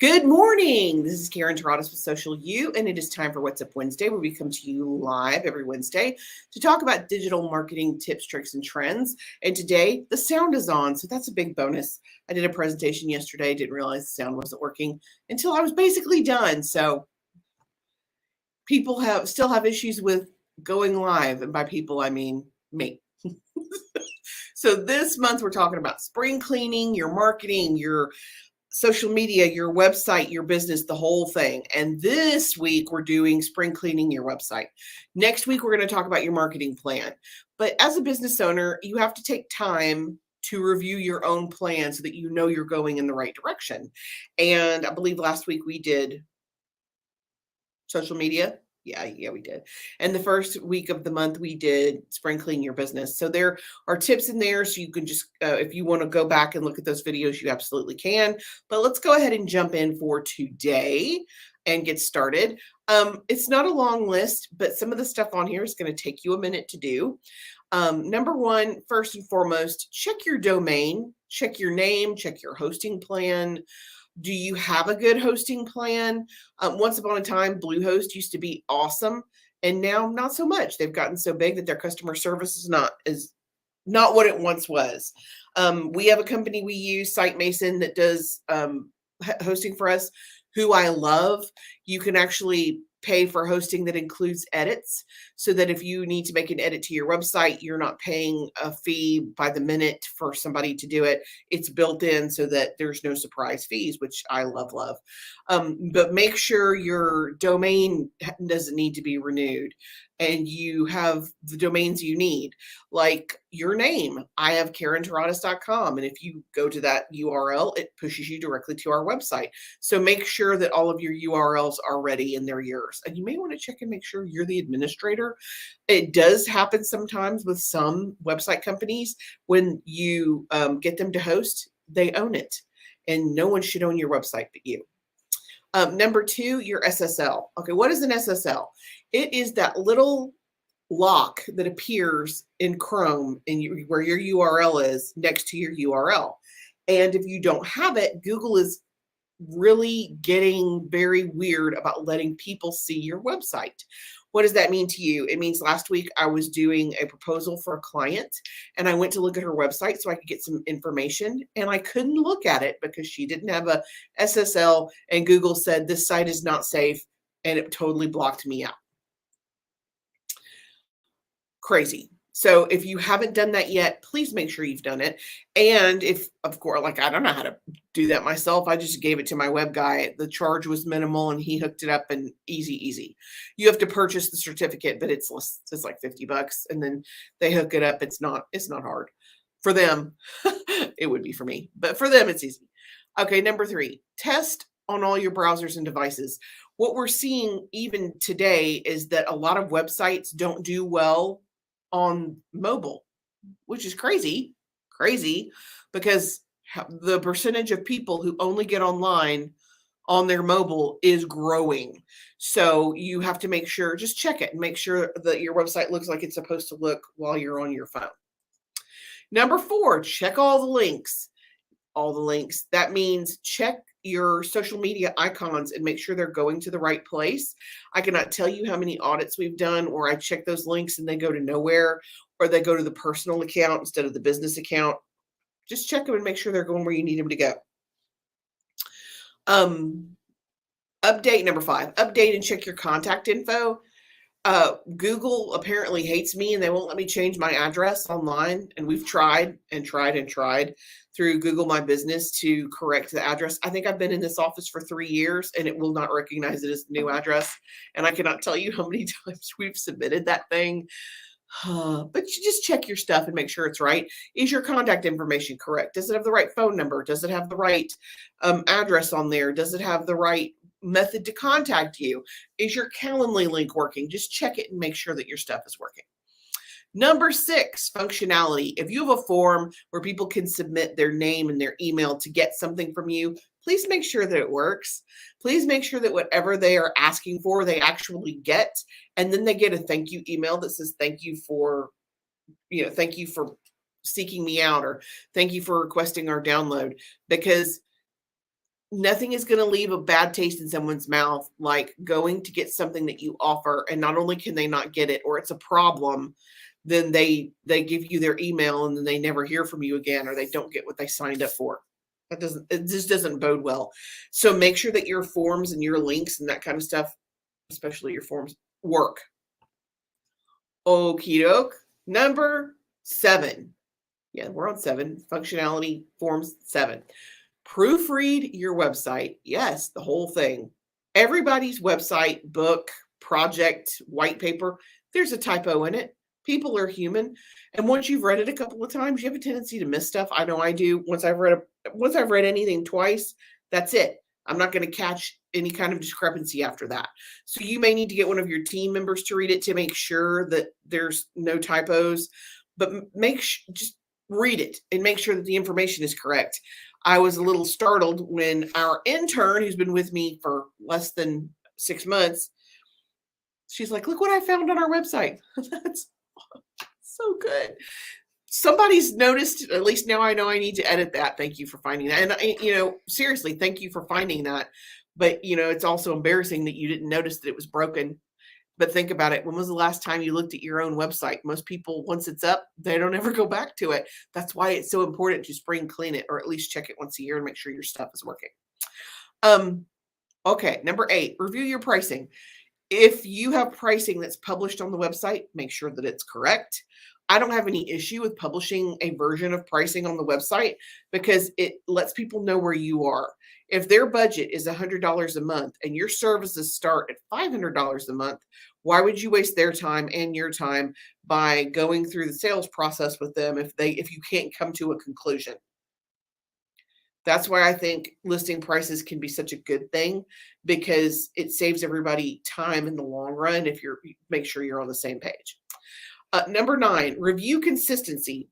Good morning. This is Karen Taradas with Social U, and it is time for What's Up Wednesday, where we come to you live every Wednesday to talk about digital marketing tips, tricks, and trends. And today, the sound is on, so that's a big bonus. I did a presentation yesterday, didn't realize the sound wasn't working until I was basically done. So people still have issues with going live, and by people, I mean me. So this month, we're talking about spring cleaning, your marketing, your social media, your website, your business, the whole thing. And this week we're doing spring cleaning your website. Next week, we're going to talk about your marketing plan. But as a business owner, you have to take time to review your own plan so that you know you're going in the right direction. And I believe last week we did social media. Yeah, we did. And the first week of the month, we did spring clean your business. So there are tips in there. So you can just, if you want to go back and look at those videos, you absolutely can. But let's go ahead and jump in for today and get started. It's not a long list, but some of the stuff on here is going to take you a minute to do. Number one, first and foremost, check your domain, check your name, check your hosting plan. Do you have a good hosting plan? Once upon a time, Bluehost used to be awesome, and now not so much. They've gotten so big that their customer service is not what it once was. We have a company we use, Site Mason, that does hosting for us, who I love. You can actually pay for hosting that includes edits, so that if you need to make an edit to your website, you're not paying a fee by the minute for somebody to do it. It's built in so that there's no surprise fees, which I love. But make sure your domain doesn't need to be renewed and you have the domains you need, like your name. I have KarenTaradas.com, and if you go to that URL, it pushes you directly to our website. So make sure that all of your URLs are ready and they're yours. And you may want to check and make sure you're the administrator. It does happen sometimes with some website companies. When you get them to host, they own it, and no one should own your website but you. Number two, your SSL. Okay, what is an SSL? It is that little lock that appears in Chrome where your URL is next to your URL. And if you don't have it, Google is really getting very weird about letting people see your website. What does that mean to you? It means last week I was doing a proposal for a client, and I went to look at her website so I could get some information, and I couldn't look at it because she didn't have a SSL, and Google said this site is not safe, and it totally blocked me out. Crazy. So if you haven't done that yet, please make sure you've done it. And if, of course, like I don't know how to do that myself, I just gave it to my web guy. The charge was minimal and he hooked it up, and easy. You have to purchase the certificate, but it's like $50, and then they hook it up. It's not hard. For them, it would be for me, but for them, it's easy. Okay, number three, test on all your browsers and devices. What we're seeing even today is that a lot of websites don't do well on mobile, which is crazy, because the percentage of people who only get online on their mobile is growing. So you have to make sure, just check it and make sure that your website looks like it's supposed to look while you're on your phone. Number four, check all the links. That means check your social media icons and make sure they're going to the right place. I cannot tell you how many audits we've done where I check those links and they go to nowhere, or they go to the personal account instead of the business account. Just check them and make sure they're going where you need them to go. Update number five, update and check your contact info. Google apparently hates me and they won't let me change my address online. And we've tried through Google My Business to correct the address. I think I've been in this office for 3 years and it will not recognize it as the new address. And I cannot tell you how many times we've submitted that thing. But you just check your stuff and make sure it's right. Is your contact information correct? Does it have the right phone number? Does it have the right address on there? Does it have the right method to contact you? Is your Calendly link working? Just check it and make sure that your stuff is working. Number six, functionality. If you have a form where people can submit their name and their email to get something from you, please make sure that it works. Please make sure that whatever they are asking for, they actually get. And then they get a thank you email that says, thank you for seeking me out, or thank you for requesting our download. Because nothing is going to leave a bad taste in someone's mouth like going to get something that you offer, and not only can they not get it, or it's a problem, then they give you their email and then they never hear from you again, or they don't get what they signed up for. It just doesn't bode well. So make sure that your forms and your links and that kind of stuff, especially your forms, work. Okie doke. Number 7. Yeah, we're on 7. Functionality forms 7. Proofread your website. Yes, the whole thing. Everybody's website, book, project, white paper, there's a typo in it. People are human. And once you've read it a couple of times, you have a tendency to miss stuff. I know I do. Once I've read anything twice, that's it. I'm not going to catch any kind of discrepancy after that. So you may need to get one of your team members to read it to make sure that there's no typos, but just read it and make sure that the information is correct. I was a little startled when our intern, who's been with me for less than 6 months, she's like, look what I found on our website. That's so good. Somebody's noticed, at least now I know I need to edit that. Thank you for finding that. And, seriously, thank you for finding that. But, it's also embarrassing that you didn't notice that it was broken. But think about it. When was the last time you looked at your own website? Most people, once it's up, they don't ever go back to it. That's why it's so important to spring clean it, or at least check it once a year and make sure your stuff is working. Okay, number 8, review your pricing. If you have pricing that's published on the website, make sure that it's correct. I don't have any issue with publishing a version of pricing on the website because it lets people know where you are. If their budget is $100 a month and your services start at $500 a month, why would you waste their time and your time by going through the sales process with them if you can't come to a conclusion? That's why I think listing prices can be such a good thing, because it saves everybody time in the long run if you make sure you're on the same page. Number 9, review consistency.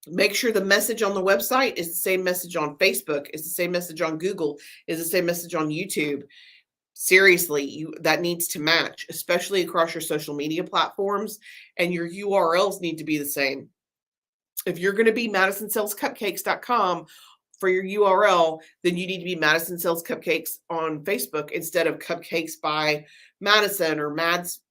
Make sure the message on the website is the same message on Facebook, is the same message on Google, is the same message on YouTube. Seriously, that needs to match, especially across your social media platforms, and your URLs need to be the same. If you're going to be MadisonSellsCupcakes.com for your URL, then you need to be Madison Sells Cupcakes on Facebook instead of Cupcakes by Madison or Mad's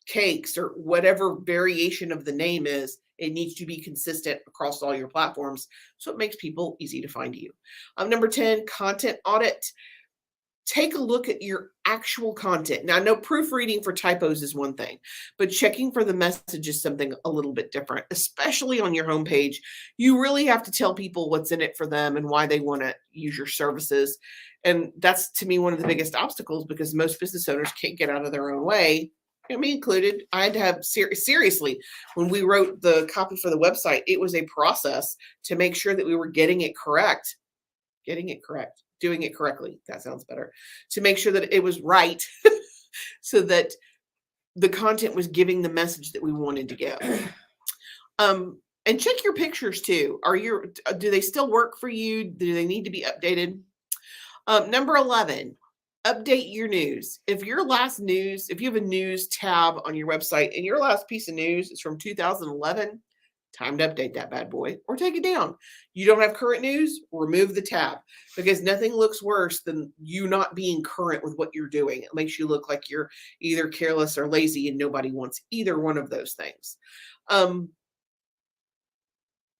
Cakes or whatever variation of the name is. It needs to be consistent across all your platforms, so it makes people easy to find you. Number 10, content audit. Take a look at your actual content. Now, I know proofreading for typos is one thing, but checking for the message is something a little bit different, especially on your homepage. You really have to tell people what's in it for them and why they want to use your services. And that's, to me, one of the biggest obstacles, because most business owners can't get out of their own way, me included. I had to have, seriously, when we wrote the copy for the website, it was a process to make sure that we were getting it correct. Doing it correctly. That sounds better. To make sure that it was right so that the content was giving the message that we wanted to give. And check your pictures too. Do they still work for you? Do they need to be updated? Number 11, update your news. If you have a news tab on your website and your last piece of news is from 2011, time to update that bad boy or take it down. You don't have current news, remove the tab, because nothing looks worse than you not being current with what you're doing. It makes you look like you're either careless or lazy, and nobody wants either one of those things.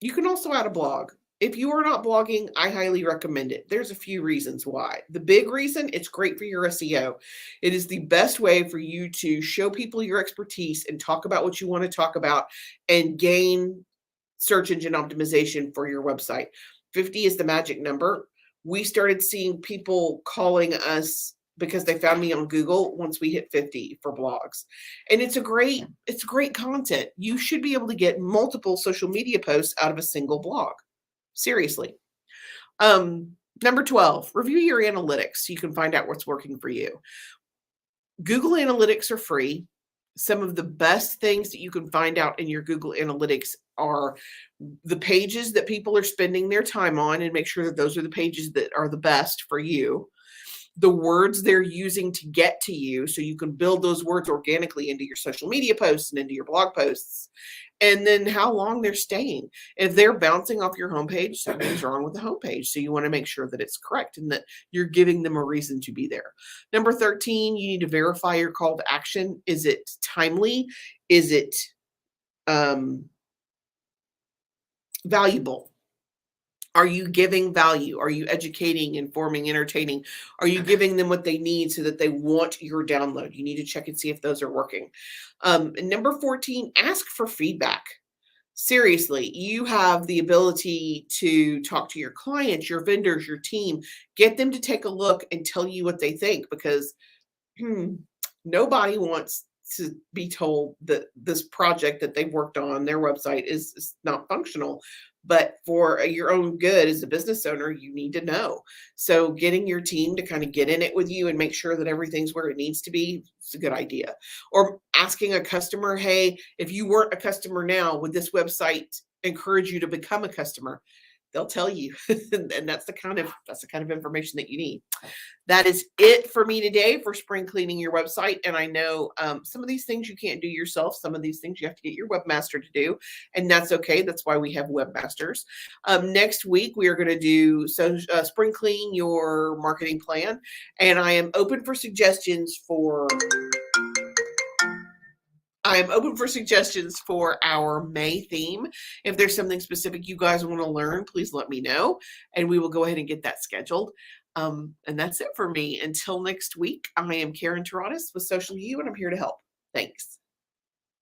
You can also add a blog. If you are not blogging, I highly recommend it. There's a few reasons why. The big reason, it's great for your SEO. It is the best way for you to show people your expertise and talk about what you want to talk about and gain search engine optimization for your website. 50 is the magic number. We started seeing people calling us because they found me on Google once we hit 50 for blogs. And it's great content. You should be able to get multiple social media posts out of a single blog. Seriously. Number 12, review your analytics so you can find out what's working for you. Google Analytics are free. Some of the best things that you can find out in your Google Analytics are the pages that people are spending their time on, and make sure that those are the pages that are the best for you. The words they're using to get to you, so you can build those words organically into your social media posts and into your blog posts. and then how long they're staying. If they're bouncing off your homepage, something's wrong with the homepage. So you want to make sure that it's correct and that you're giving them a reason to be there. Number 13, you need to verify your call to action. Is it timely? Is it valuable? Are you giving value? Are you educating, informing, entertaining? Are you giving them what they need so that they want your download? You need to check and see if those are working. And number 14, ask for feedback. Seriously, you have the ability to talk to your clients, your vendors, your team, get them to take a look and tell you what they think, because nobody wants to be told that this project that they've worked on, their website is not functional. But for your own good as a business owner, you need to know. So getting your team to kind of get in it with you and make sure that everything's where it needs to be, it's a good idea. Or asking a customer, hey, if you weren't a customer now, would this website encourage you to become a customer? They'll tell you. And that's the kind of information that you need. That is it for me today for spring cleaning your website. And I know some of these things you can't do yourself. Some of these things you have to get your webmaster to do, and that's okay. That's why we have webmasters. Next week, we are going to do spring clean your marketing plan, and I am open for suggestions for our May theme. If there's something specific you guys want to learn, please let me know, and we will go ahead and get that scheduled. And that's it for me. Until next week, I am Karen Taradas with Social U, and I'm here to help. Thanks.